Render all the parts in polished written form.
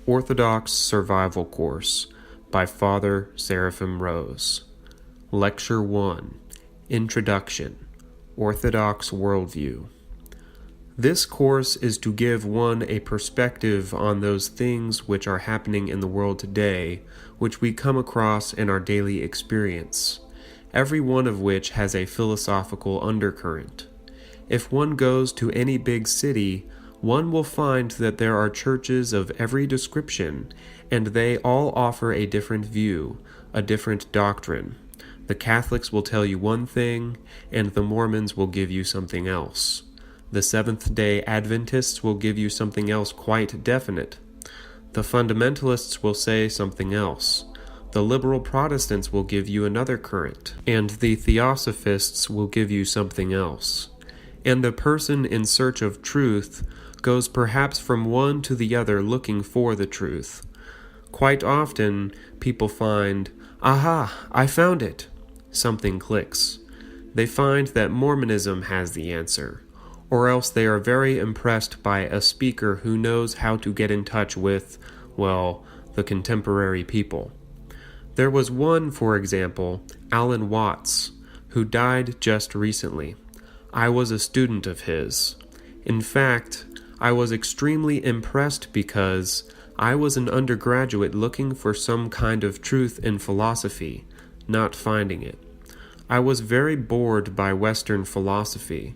Orthodox Survival Course by Father Serafim Rose. Lecture 1. Introduction. Orthodox Worldview. This course is to give one a perspective on those things which are happening in the world today, which we come across in our daily experience, every one of which has a philosophical undercurrent. If one goes to any big city, one will find that there are churches of every description, and they all offer a different view, a different doctrine. The Catholics will tell you one thing, and the Mormons will give you something else. The Seventh-day Adventists will give you something else quite definite. The fundamentalists will say something else. The liberal Protestants will give you another current, and the theosophists will give you something else. And a person in search of truth goes perhaps from one to the other looking for the truth. Quite often, people find, "Aha, I found it." Something clicks. They find that Mormonism has the answer, or else they are very impressed by a speaker who knows how to get in touch with, well, the contemporary people. There was one, for example, Alan Watts, who died just recently. I was a student of his. In fact, I was extremely impressed because I was an undergraduate looking for some kind of truth in philosophy, not finding it. I was very bored by Western philosophy,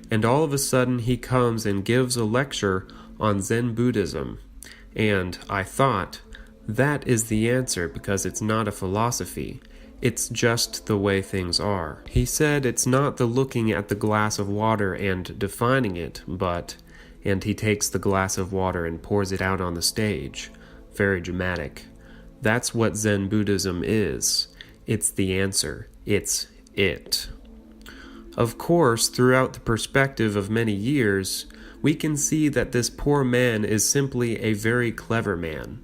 and all of a sudden he comes and gives a lecture on Zen Buddhism, and I thought, that is the answer because it's not a philosophy. It's just the way things are. He said it's not the looking at the glass of water and defining it, but... and he takes the glass of water and pours it out on the stage. Very dramatic. That's what Zen Buddhism is. It's the answer. It's it. Of course, throughout the perspective of many years, we can see that this poor man is simply a very clever man.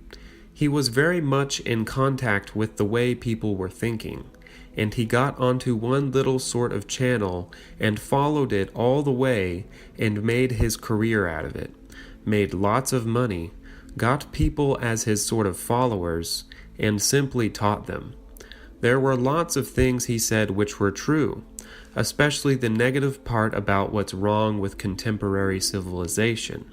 He was very much in contact with the way people were thinking, and he got onto one little sort of channel and followed it all the way and made his career out of it, made lots of money, got people as his sort of followers, and simply taught them. There were lots of things he said which were true, especially the negative part about what's wrong with contemporary civilization.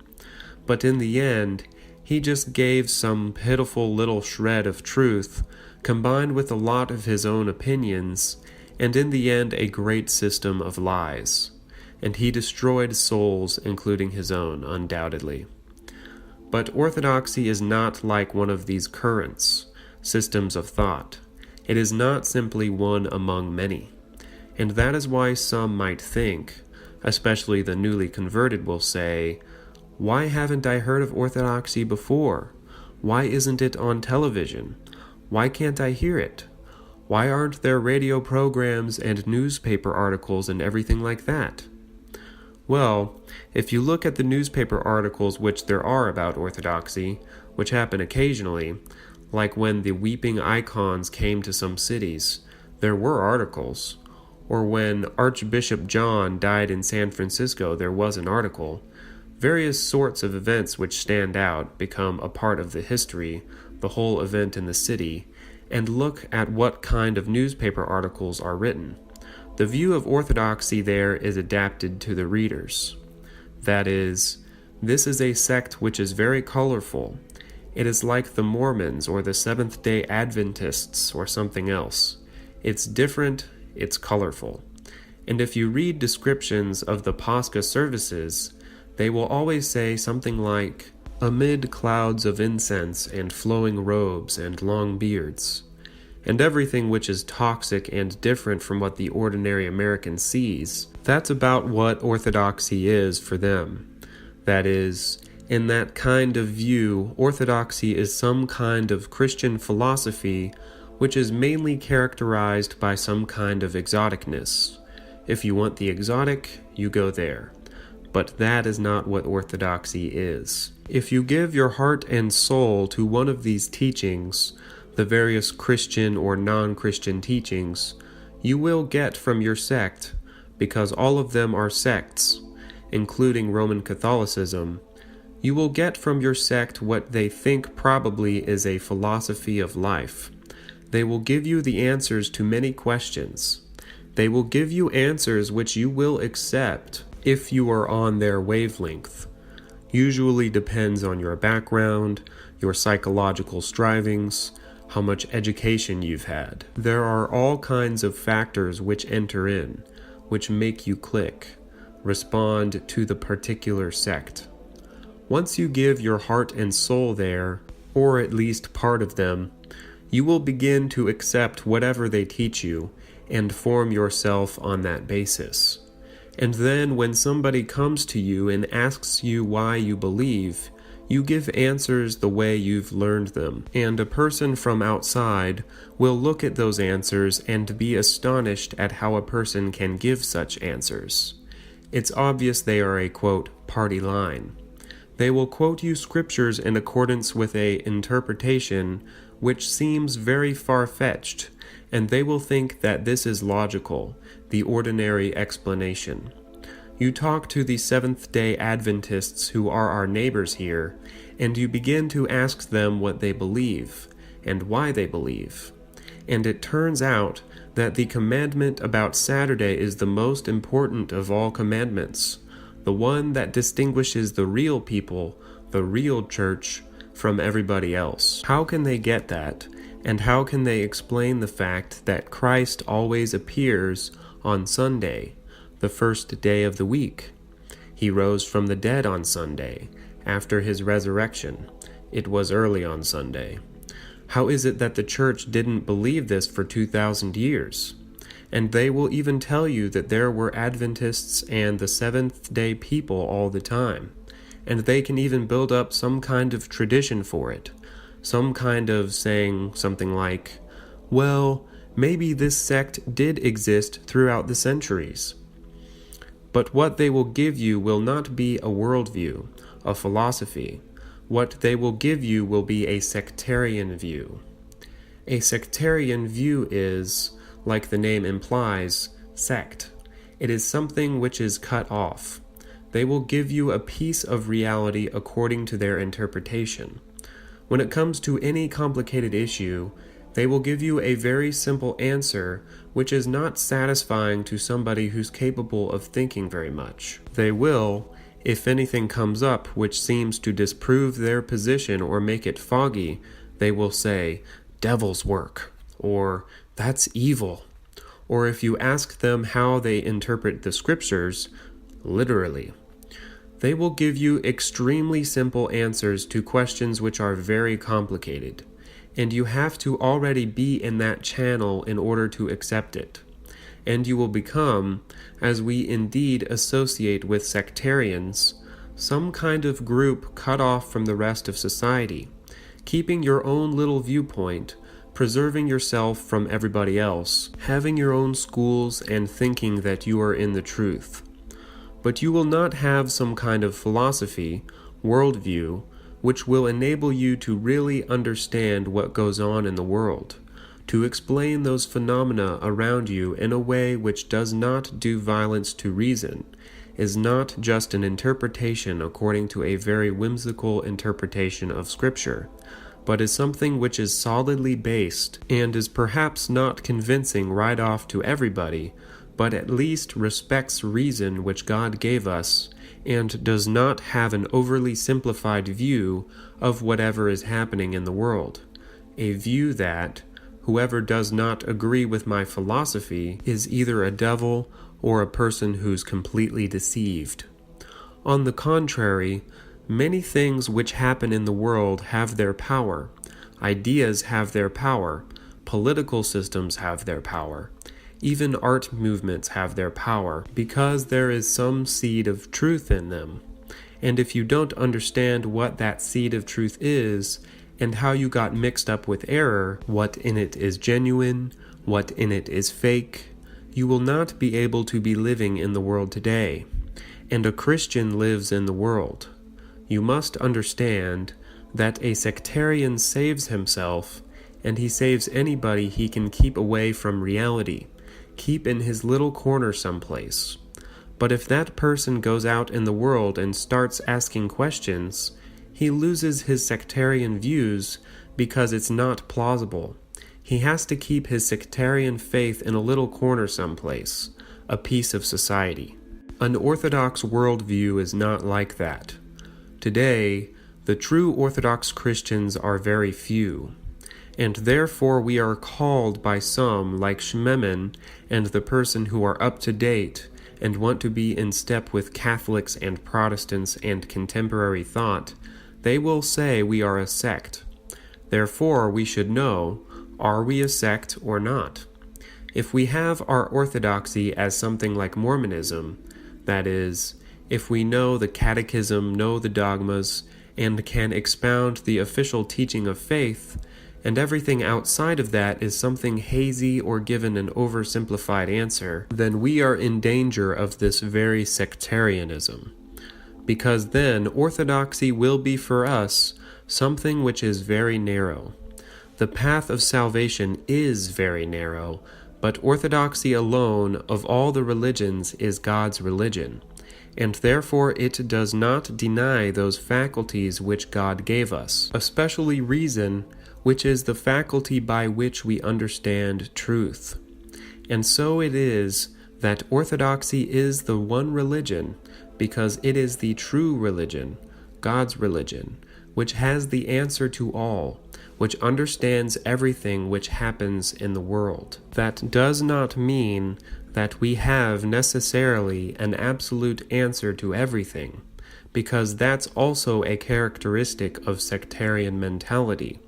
But in the end, he just gave some pitiful little shred of truth, combined with a lot of his own opinions, and in the end a great system of lies. And he destroyed souls, including his own, undoubtedly. But orthodoxy is not like one of these currents, systems of thought. It is not simply one among many. And that is why some might think, especially the newly converted will say, "Why haven't I heard of orthodoxy before? Why isn't it on television? Why can't I hear it? Why aren't there radio programs and newspaper articles and everything like that?" Well, if you look at the newspaper articles which there are about orthodoxy, which happen occasionally, like when the weeping icons came to some cities, there were articles. Or when Archbishop John died in San Francisco, there was an article. Various sorts of events which stand out become a part of the history, the whole event in the city, and look at what kind of newspaper articles are written. The view of orthodoxy there is adapted to the readers. That is, this is a sect which is very colorful. It is like the Mormons or the Seventh-day Adventists or something else. It's different, it's colorful. And if you read descriptions of the Pascha services, they will always say something like, "Amid clouds of incense and flowing robes and long beards," and everything which is toxic and different from what the ordinary American sees. That's about what orthodoxy is for them. That is, in that kind of view, orthodoxy is some kind of Christian philosophy which is mainly characterized by some kind of exoticness. If you want the exotic, you go there. But that is not what orthodoxy is. If you give your heart and soul to one of these teachings, the various Christian or non-Christian teachings, you will get from your sect, because all of them are sects, including Roman Catholicism, You will get from your sect what they think probably is a philosophy of life. They will give you the answers to many questions. They will give you answers which you will accept if you are on their wavelength. Usually depends on your background, your psychological strivings, how much education you've had. There are all kinds of factors which enter in, which make you click, respond to the particular sect. Once you give your heart and soul there, or at least part of them, you will begin to accept whatever they teach you and form yourself on that basis. And then when somebody comes to you and asks you why you believe, you give answers the way you've learned them. And a person from outside will look at those answers and be astonished at how a person can give such answers. It's obvious they are a, quote, party line. They will quote you scriptures in accordance with a interpretation which seems very far-fetched, and they will think that this is logical, the ordinary explanation. You talk to the Seventh-day Adventists who are our neighbors here, and you begin to ask them what they believe, and why they believe. And it turns out that the commandment about Saturday is the most important of all commandments, the one that distinguishes the real people, the real church, from everybody else. How can they get that? And how can they explain the fact that Christ always appears on Sunday, the first day of the week? He rose from the dead on Sunday, after his resurrection. It was early on Sunday. How is it that the church didn't believe this for 2,000 years? And they will even tell you that there were Adventists and the Seventh-day people all the time. And they can even build up some kind of tradition for it. Some kind of saying something like, well, maybe this sect did exist throughout the centuries. But what they will give you will not be a worldview, a philosophy. What they will give you will be a sectarian view. A sectarian view is, like the name implies, sect. It is something which is cut off. They will give you a piece of reality according to their interpretation. When it comes to any complicated issue, they will give you a very simple answer which is not satisfying to somebody who's capable of thinking very much. They will, if anything comes up which seems to disprove their position or make it foggy, they will say, devil's work, or that's evil. Or if you ask them how they interpret the scriptures, literally. They will give you extremely simple answers to questions which are very complicated, and you have to already be in that channel in order to accept it. And you will become, as we indeed associate with sectarians, some kind of group cut off from the rest of society, keeping your own little viewpoint, preserving yourself from everybody else, having your own schools and thinking that you are in the truth. But you will not have some kind of philosophy, worldview, which will enable you to really understand what goes on in the world, to explain those phenomena around you in a way which does not do violence to reason, is not just an interpretation according to a very whimsical interpretation of Scripture, but is something which is solidly based and is perhaps not convincing right off to everybody, but at least respects reason which God gave us, and does not have an overly simplified view of whatever is happening in the world. A view that, whoever does not agree with my philosophy is either a devil or a person who's completely deceived. On the contrary, many things which happen in the world have their power. Ideas have their power. Political systems have their power. Even art movements have their power, because there is some seed of truth in them. And if you don't understand what that seed of truth is, and how you got mixed up with error, what in it is genuine, what in it is fake, you will not be able to be living in the world today. And a Christian lives in the world. You must understand that a sectarian saves himself, and he saves anybody he can keep away from reality, keep in his little corner someplace. But if that person goes out in the world and starts asking questions, he loses his sectarian views because it's not plausible. He has to keep his sectarian faith in a little corner someplace, a piece of society. An Orthodox worldview is not like that. Today, the true Orthodox Christians are very few, and therefore we are called by some, like Shmemen and the person who are up to date and want to be in step with Catholics and Protestants and contemporary thought, they will say we are a sect. Therefore, we should know, are we a sect or not? If we have our orthodoxy as something like Mormonism, that is, if we know the catechism, know the dogmas, and can expound the official teaching of faith, and everything outside of that is something hazy or given an oversimplified answer, then we are in danger of this very sectarianism. Because then orthodoxy will be for us something which is very narrow. The path of salvation is very narrow, but orthodoxy alone of all the religions is God's religion, and therefore it does not deny those faculties which God gave us, especially reason, which is the faculty by which we understand truth. And so it is that orthodoxy is the one religion, because it is the true religion, God's religion, which has the answer to all, which understands everything which happens in the world. That does not mean that we have necessarily an absolute answer to everything, because that's also a characteristic of sectarian mentality.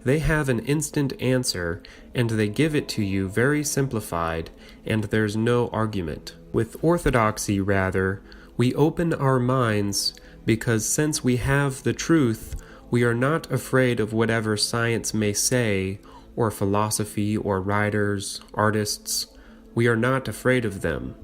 They have an instant answer, and they give it to you very simplified, and there's no argument. With orthodoxy, rather, we open our minds, because since we have the truth, we are not afraid of whatever science may say, or philosophy, or writers, artists. We are not afraid of them.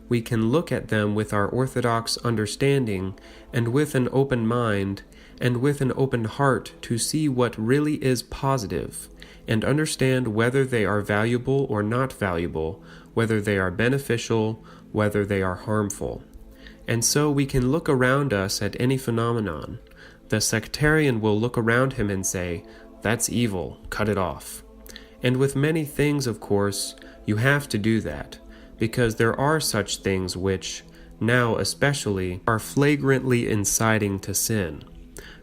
We can look at them with our orthodox understanding, and with an open mind, and with an open heart to see what really is positive, and understand whether they are valuable or not valuable, whether they are beneficial, whether they are harmful. And so we can look around us at any phenomenon. The sectarian will look around him and say, "That's evil, cut it off." And with many things, of course, you have to do that, because there are such things which, now especially, are flagrantly inciting to sin.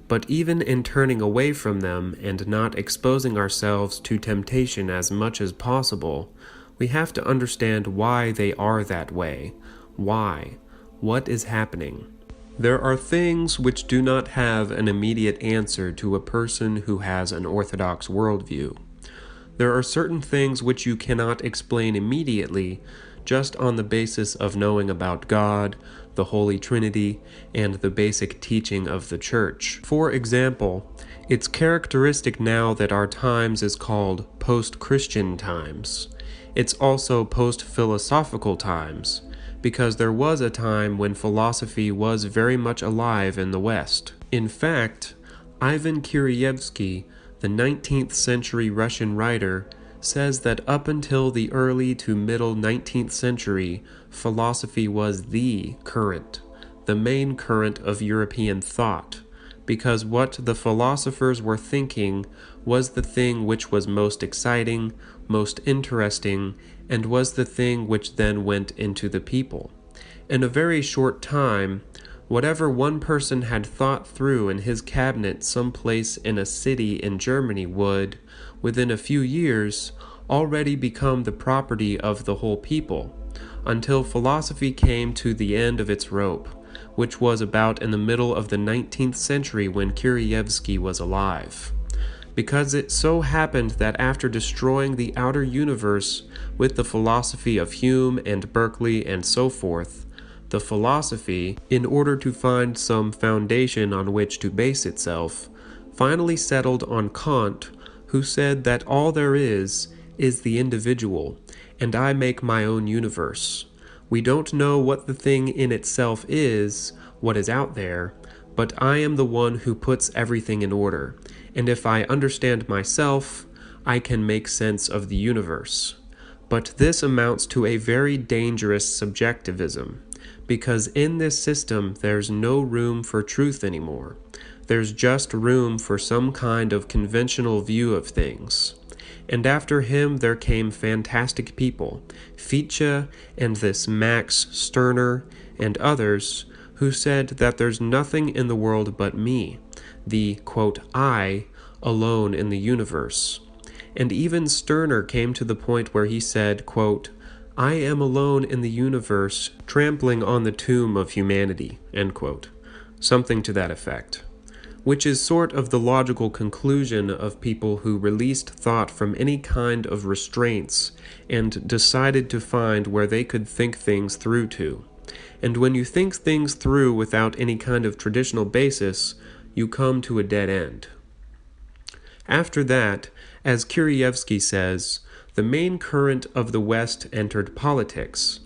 But even in turning away from them and not exposing ourselves to temptation as much as possible, we have to understand why they are that way. Why? What is happening? There are things which do not have an immediate answer to a person who has an orthodox worldview. There are certain things which you cannot explain immediately, just on the basis of knowing about God, the Holy Trinity, and the basic teaching of the Church. For example, it's characteristic now that our times is called post-Christian times. It's also post-philosophical times, because there was a time when philosophy was very much alive in the West. In fact, Ivan Kireevsky, the 19th century Russian writer, says that up until the early to middle 19th century, philosophy was the current, the main current of European thought, because what the philosophers were thinking was the thing which was most exciting, most interesting, and was the thing which then went into the people. In a very short time, whatever one person had thought through in his cabinet someplace in a city in Germany would, within a few years, already become the property of the whole people, until philosophy came to the end of its rope, which was about in the middle of the 19th century when Kireevsky was alive. Because it so happened that after destroying the outer universe with the philosophy of Hume and Berkeley and so forth, the philosophy, in order to find some foundation on which to base itself, finally settled on Kant, who said that all there is the individual, and I make my own universe. We don't know what the thing in itself is, what is out there, but I am the one who puts everything in order, and if I understand myself, I can make sense of the universe. But this amounts to a very dangerous subjectivism, because in this system there's no room for truth anymore. There's just room for some kind of conventional view of things. And after him there came fantastic people, Fichte and this Max Stirner and others, who said that there's nothing in the world but me, the, quote, I, alone in the universe. And even Stirner came to the point where he said, quote, I am alone in the universe, trampling on the tomb of humanity, end quote. Something to that effect. Which is sort of the logical conclusion of people who released thought from any kind of restraints and decided to find where they could think things through to. And when you think things through without any kind of traditional basis, you come to a dead end. After that, as Kirievsky says, the main current of the West entered politics,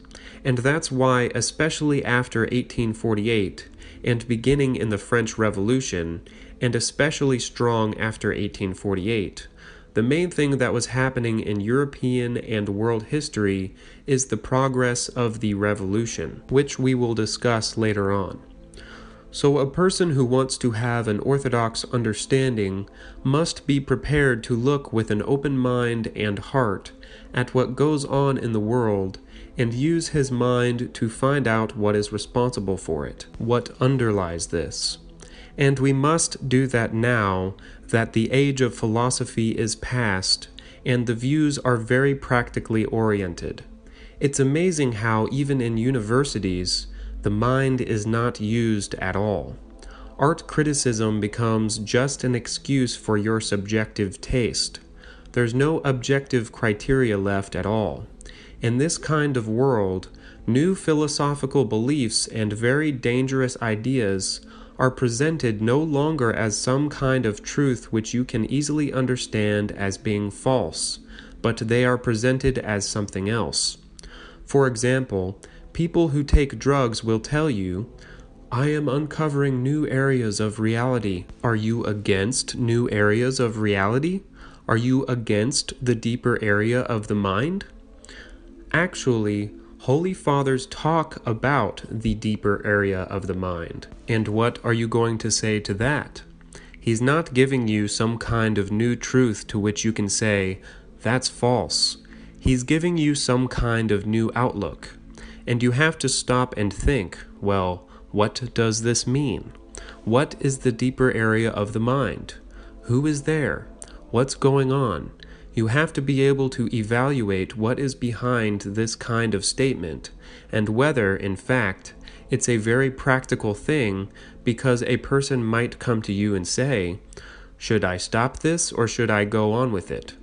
and that's why, especially after 1848, and beginning in the French Revolution, and especially strong after 1848, the main thing that was happening in European and world history is the progress of the revolution, which we will discuss later on. So a person who wants to have an orthodox understanding must be prepared to look with an open mind and heart at what goes on in the world and use his mind to find out what is responsible for it, what underlies this. And we must do that now that the age of philosophy is past and the views are very practically oriented. It's amazing how even in universities, the mind is not used at all. Art criticism becomes just an excuse for your subjective taste. There's no objective criteria left at all. In this kind of world, new philosophical beliefs and very dangerous ideas are presented no longer as some kind of truth which you can easily understand as being false, but they are presented as something else. For example, people who take drugs will tell you, I am uncovering new areas of reality. Are you against new areas of reality? Are you against the deeper area of the mind? Actually, Holy Fathers talk about the deeper area of the mind. And what are you going to say to that? He's not giving you some kind of new truth to which you can say, that's false. He's giving you some kind of new outlook. And you have to stop and think, well, what does this mean? What is the deeper area of the mind? Who is there? What's going on? You have to be able to evaluate what is behind this kind of statement, and whether, in fact, it's a very practical thing, because a person might come to you and say, should I stop this or should I go on with it?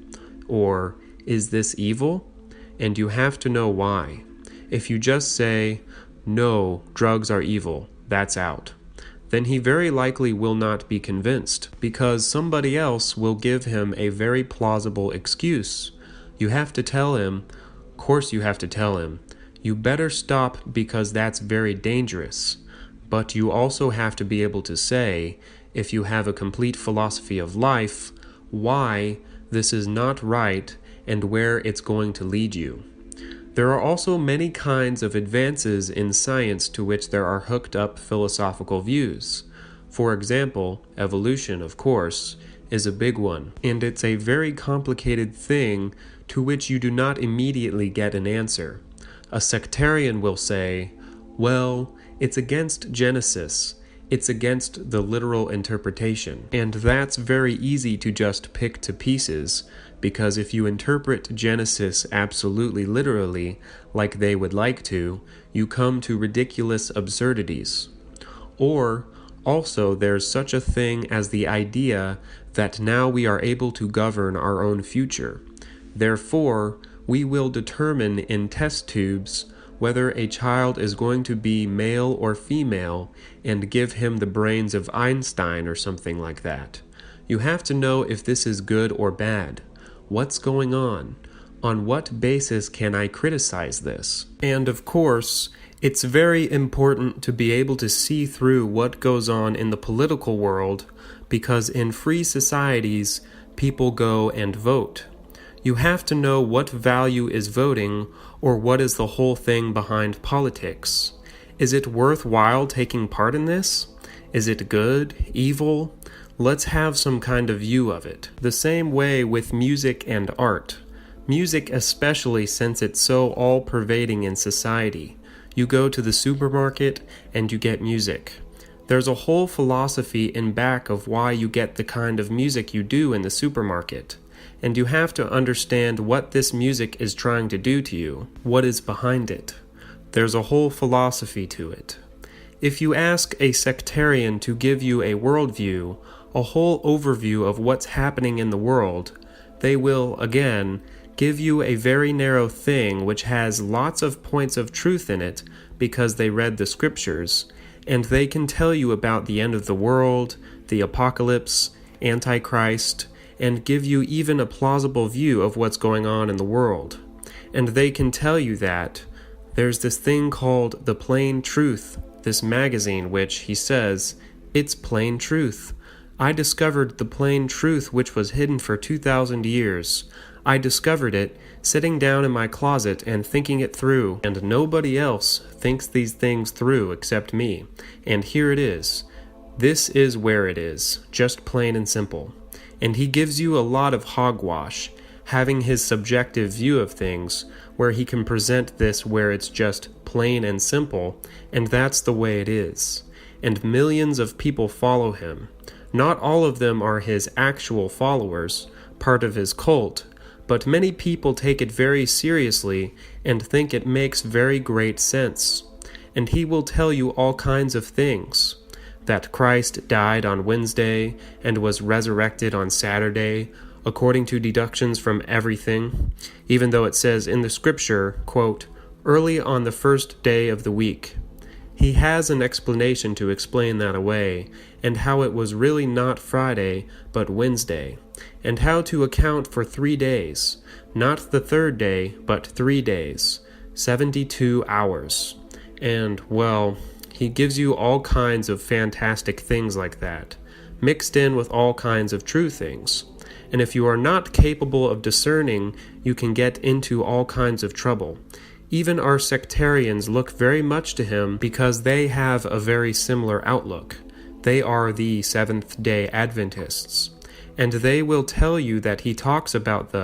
Or, is this evil? And you have to know why. If you just say, no, drugs are evil, that's out, then he very likely will not be convinced, because somebody else will give him a very plausible excuse. You have to tell him, of course you have to tell him, you better stop because that's very dangerous. But you also have to be able to say, if you have a complete philosophy of life, why this is not right and where it's going to lead you. There are also many kinds of advances in science to which there are hooked up philosophical views. For example, evolution, of course, is a big one, and it's a very complicated thing to which you do not immediately get an answer. A sectarian will say, well, it's against Genesis, it's against the literal interpretation, and that's very easy to just pick to pieces, because if you interpret Genesis absolutely literally, like they would like to, you come to ridiculous absurdities. Or, also, there's such a thing as the idea that now we are able to govern our own future. Therefore, we will determine in test tubes whether a child is going to be male or female and give him the brains of Einstein or something like that. You have to know if this is good or bad. What's going on? On what basis can I criticize this? And of course, it's very important to be able to see through what goes on in the political world, because in free societies, people go and vote. You have to know what value is voting, or what is the whole thing behind politics. Is it worthwhile taking part in this? Is it good, evil? Let's have some kind of view of it. The same way with music and art. Music especially, since it's so all-pervading in society. You go to the supermarket and you get music. There's a whole philosophy in back of why you get the kind of music you do in the supermarket. And you have to understand what this music is trying to do to you, what is behind it. There's a whole philosophy to it. If you ask a sectarian to give you a worldview, a whole overview of what's happening in the world, they will, again, give you a very narrow thing which has lots of points of truth in it because they read the scriptures, and they can tell you about the end of the world, the apocalypse, Antichrist, and give you even a plausible view of what's going on in the world. And they can tell you that there's this thing called The Plain Truth, this magazine which, he says, it's plain truth. I discovered the plain truth which was hidden for 2,000 years. I discovered it sitting down in my closet and thinking it through, and nobody else thinks these things through except me. And here it is. This is where it is, just plain and simple. And he gives you a lot of hogwash, having his subjective view of things, where he can present this where it's just plain and simple, and that's the way it is. And millions of people follow him. Not all of them are his actual followers, part of his cult, but many people take it very seriously and think it makes very great sense. And he will tell you all kinds of things. That Christ died on Wednesday and was resurrected on Saturday, according to deductions from everything, even though it says in the scripture, quote, early on the first day of the week. He has an explanation to explain that away, and how it was really not Friday, but Wednesday, and how to account for 3 days, not the third day, but 3 days, 72 hours. And, well, he gives you all kinds of fantastic things like that, mixed in with all kinds of true things. And if you are not capable of discerning, you can get into all kinds of trouble. Even our sectarians look very much to him because they have a very similar outlook. They are the Seventh-day Adventists. And they will tell you that he talks about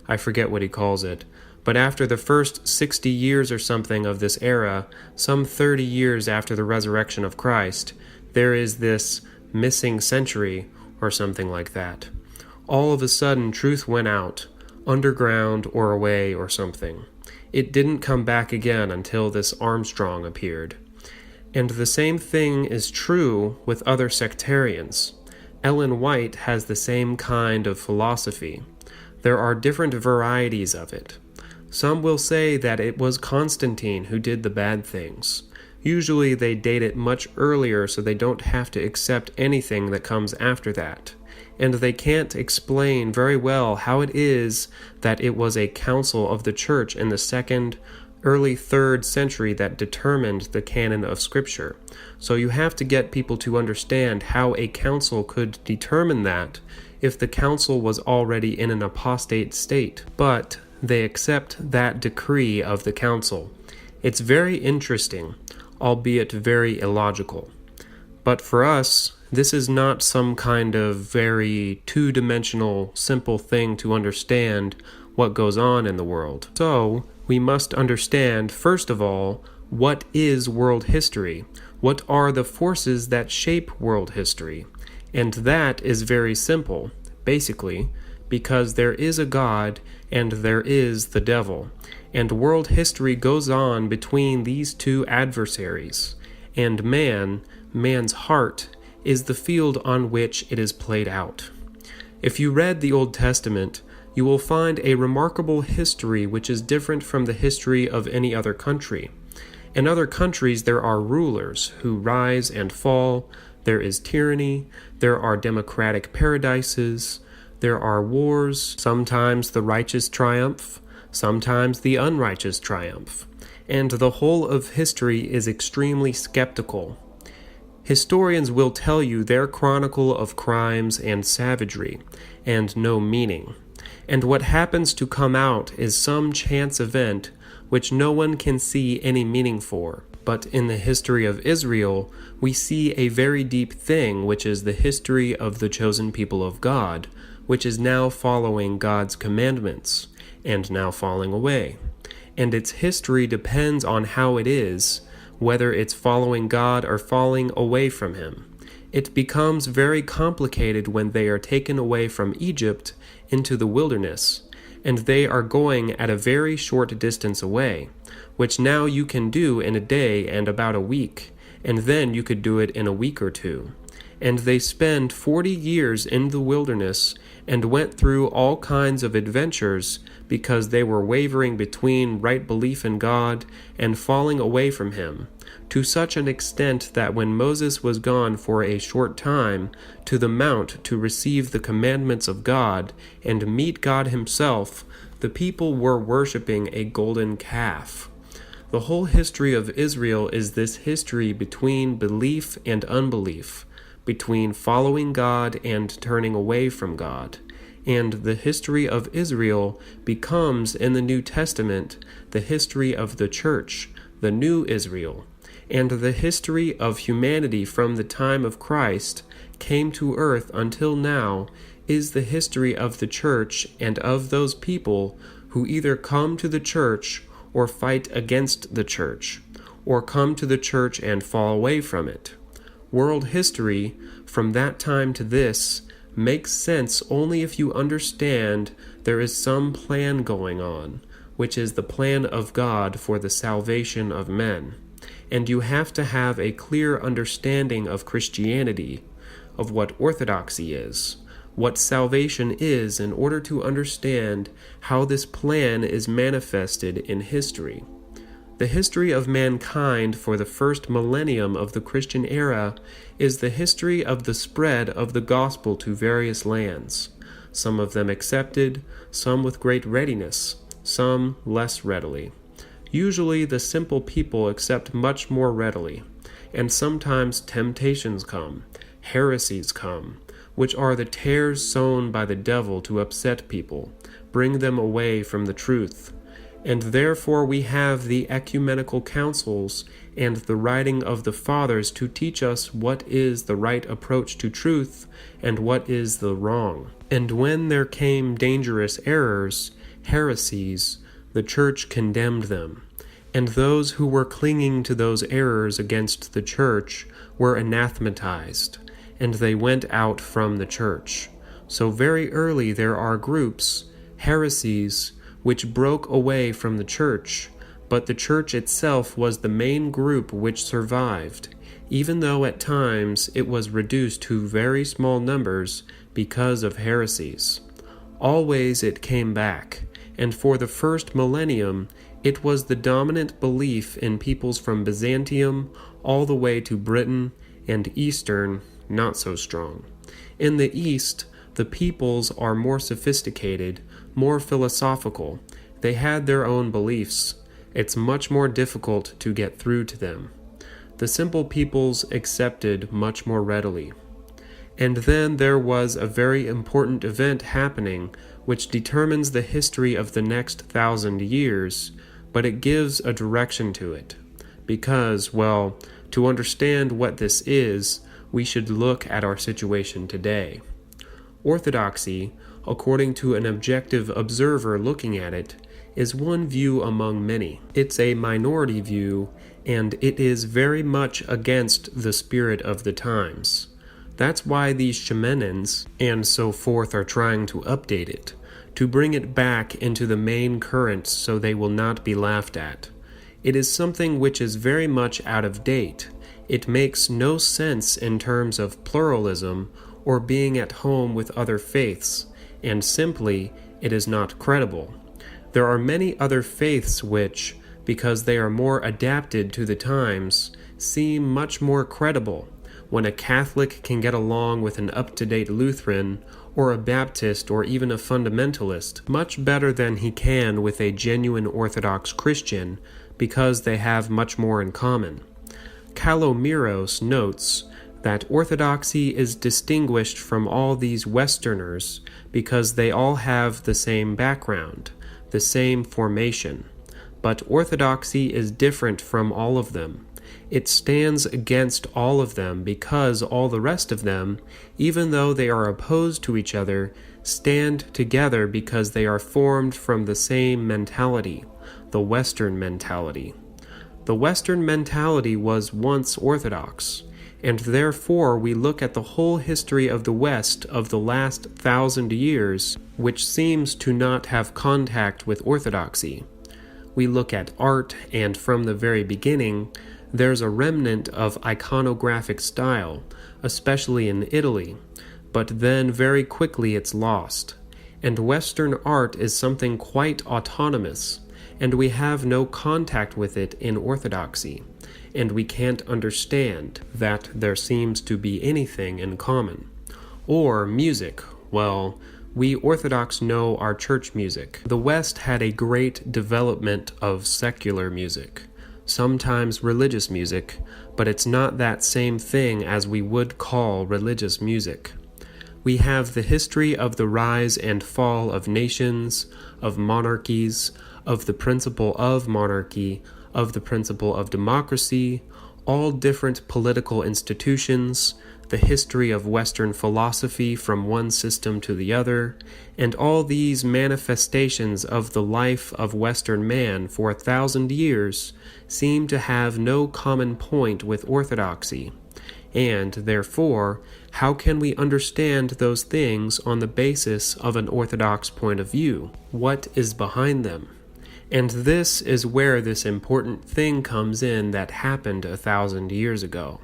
I forget what he calls it, but after the first 60 years or something of this era, some 30 years after the resurrection of Christ, there is this missing century or something like that. All of a sudden, truth went out, underground or away or something. It didn't come back again until this Armstrong appeared. And the same thing is true with other sectarians. Ellen White has the same kind of philosophy. There are different varieties of it. Some will say that it was Constantine who did the bad things. Usually they date it much earlier so they don't have to accept anything that comes after that. And they can't explain very well how it is that it was a council of the church in the 2nd, early 3rd century that determined the canon of Scripture. So you have to get people to understand how a council could determine that if the council was already in an apostate state. But they accept that decree of the council. It's very interesting, albeit very illogical. But for us, this is not some kind of very two-dimensional, simple thing to understand what goes on in the world. So, we must understand, first of all, what is world history? What are the forces that shape world history? And that is very simple, basically, because there is a God and there is the devil. And world history goes on between these two adversaries. And man's heart, is the field on which it is played out. If you read the Old Testament, you will find a remarkable history which is different from the history of any other country. In other countries there are rulers who rise and fall, there is tyranny, there are democratic paradises, there are wars, sometimes the righteous triumph, sometimes the unrighteous triumph, and the whole of history is extremely skeptical. Historians will tell you their chronicle of crimes and savagery, and no meaning. And what happens to come out is some chance event which no one can see any meaning for. But in the history of Israel, we see a very deep thing, which is the history of the chosen people of God, which is now following God's commandments, and now falling away. And its history depends on how it is, whether it's following God or falling away from Him. It becomes very complicated when they are taken away from Egypt into the wilderness, and they are going at a very short distance away, which now you can do in a day and about a week, and then you could do it in a week or two. And they spend 40 years in the wilderness and went through all kinds of adventures because they were wavering between right belief in God and falling away from Him, to such an extent that when Moses was gone for a short time to the mount to receive the commandments of God and meet God Himself, the people were worshiping a golden calf. The whole history of Israel is this history between belief and unbelief, between following God and turning away from God. And the history of Israel becomes, in the New Testament, the history of the church, the new Israel. And the history of humanity from the time of Christ came to earth until now is the history of the church and of those people who either come to the church or fight against the church, or come to the church and fall away from it. World history, from that time to this, makes sense only if you understand there is some plan going on, which is the plan of God for the salvation of men. And you have to have a clear understanding of Christianity, of what Orthodoxy is, what salvation is, in order to understand how this plan is manifested in history. The history of mankind for the first millennium of the Christian era is the history of the spread of the gospel to various lands, some of them accepted, some with great readiness, some less readily. Usually the simple people accept much more readily, and sometimes temptations come, heresies come, which are the tares sown by the devil to upset people, bring them away from the truth. And therefore we have the ecumenical councils and the writing of the fathers to teach us what is the right approach to truth and what is the wrong. And when there came dangerous errors, heresies, the church condemned them. And those who were clinging to those errors against the church were anathematized, and they went out from the church. So very early there are groups, heresies, which broke away from the church, but the church itself was the main group which survived, even though at times it was reduced to very small numbers because of heresies. Always it came back, and for the first millennium it was the dominant belief in peoples from Byzantium all the way to Britain, and Eastern not so strong. In the East, the peoples are more sophisticated, more philosophical. They had their own beliefs. It's much more difficult to get through to them. The simple peoples accepted much more readily. And then there was a very important event happening which determines the history of the next 1,000 years, but it gives a direction to it. Because, well, to understand what this is, we should look at our situation today. Orthodoxy, according to an objective observer looking at it, is one view among many. It's a minority view, and it is very much against the spirit of the times. That's why these shamanins and so forth are trying to update it, to bring it back into the main current so they will not be laughed at. It is something which is very much out of date. It makes no sense in terms of pluralism or being at home with other faiths, and simply it is not credible. There are many other faiths which, because they are more adapted to the times, seem much more credible. When a Catholic can get along with an up-to-date Lutheran, or a Baptist, or even a fundamentalist, much better than he can with a genuine Orthodox Christian, because they have much more in common. Kalomiros notes that Orthodoxy is distinguished from all these Westerners because they all have the same background, the same formation. But Orthodoxy is different from all of them, It stands against all of them because all the rest of them, even though they are opposed to each other, stand together because they are formed from the same mentality, the Western mentality. The Western mentality was once orthodox, and therefore we look at the whole history of the West of the last 1,000 years, which seems to not have contact with orthodoxy. We look at art, and from the very beginning, there's a remnant of iconographic style, especially in Italy, but then very quickly it's lost. And Western art is something quite autonomous, and we have no contact with it in orthodoxy, and we can't understand that there seems to be anything in common. Or music, well, we Orthodox know our church music. The West had a great development of secular music, sometimes religious music, but it's not that same thing as we would call religious music. We have the history of the rise and fall of nations, of monarchies, of the principle of monarchy, of the principle of democracy, all different political institutions, the history of Western philosophy from one system to the other, and all these manifestations of the life of Western man for 1,000 years seem to have no common point with orthodoxy. And, therefore, how can we understand those things on the basis of an orthodox point of view? What is behind them? And this is where this important thing comes in that happened 1,000 years ago,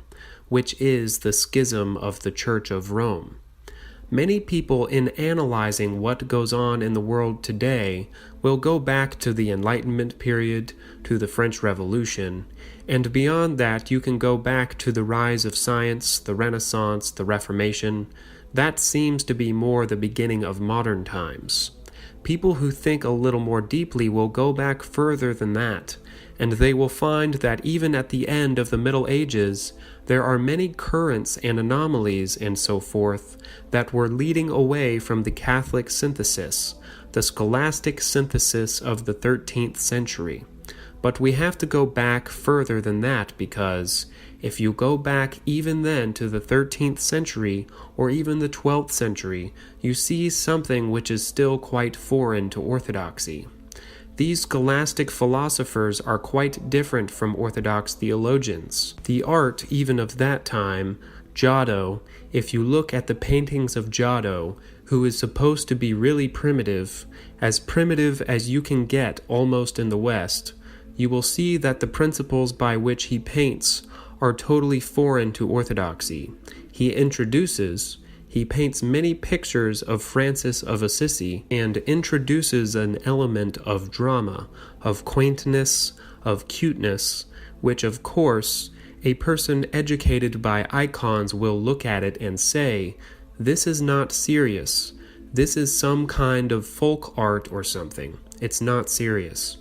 which is the schism of the Church of Rome. Many people, in analyzing what goes on in the world today, will go back to the Enlightenment period, to the French Revolution, and beyond that you can go back to the rise of science, the Renaissance, the Reformation. That seems to be more the beginning of modern times. People who think a little more deeply will go back further than that, and they will find that even at the end of the Middle Ages, there are many currents and anomalies and so forth that were leading away from the Catholic synthesis, the scholastic synthesis of the 13th century. But we have to go back further than that because if you go back even then to the 13th century or even the 12th century, you see something which is still quite foreign to orthodoxy. These scholastic philosophers are quite different from Orthodox theologians. The art, even of that time, Giotto, if you look at the paintings of Giotto, who is supposed to be really primitive as you can get almost in the West, you will see that the principles by which he paints are totally foreign to orthodoxy. He paints many pictures of Francis of Assisi and introduces an element of drama, of quaintness, of cuteness, which of course a person educated by icons will look at it and say, this is not serious. This is some kind of folk art or something. It's not serious.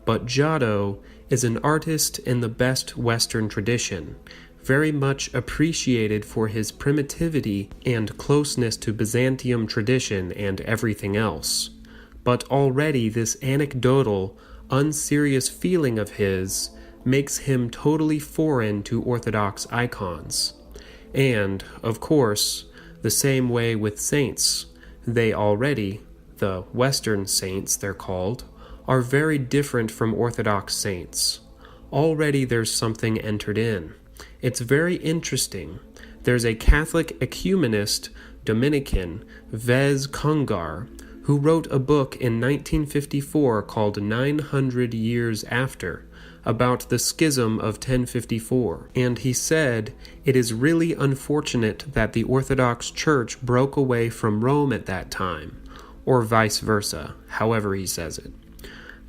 But Giotto is an artist in the best Western tradition, very much appreciated for his primitivity and closeness to Byzantium tradition and everything else. But already this anecdotal, unserious feeling of his makes him totally foreign to Orthodox icons. And, of course, the same way with saints. They already, the Western saints they're called, are very different from Orthodox saints. Already there's something entered in. It's very interesting. There's a Catholic ecumenist, Dominican, Vez Congar, who wrote a book in 1954 called 900 Years After, about the schism of 1054, and he said, it is really unfortunate that the Orthodox Church broke away from Rome at that time, or vice versa, however he says it.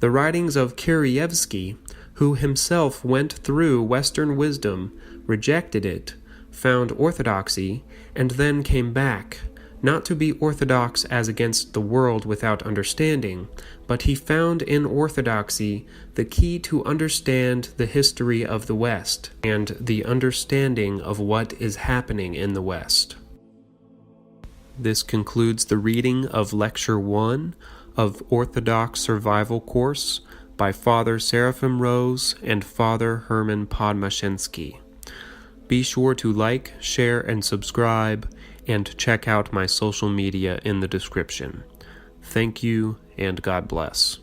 The writings of Kirievsky, who himself went through Western wisdom, rejected it, found orthodoxy, and then came back, not to be orthodox as against the world without understanding, but he found in orthodoxy the key to understand the history of the West and the understanding of what is happening in the West. This concludes the reading of Lecture 1 of Orthodox Survival Course by Father Serafim Rose and Father Herman Podmoshensky. Be sure to like, share, and subscribe, and check out my social media in the description. Thank you, and God bless.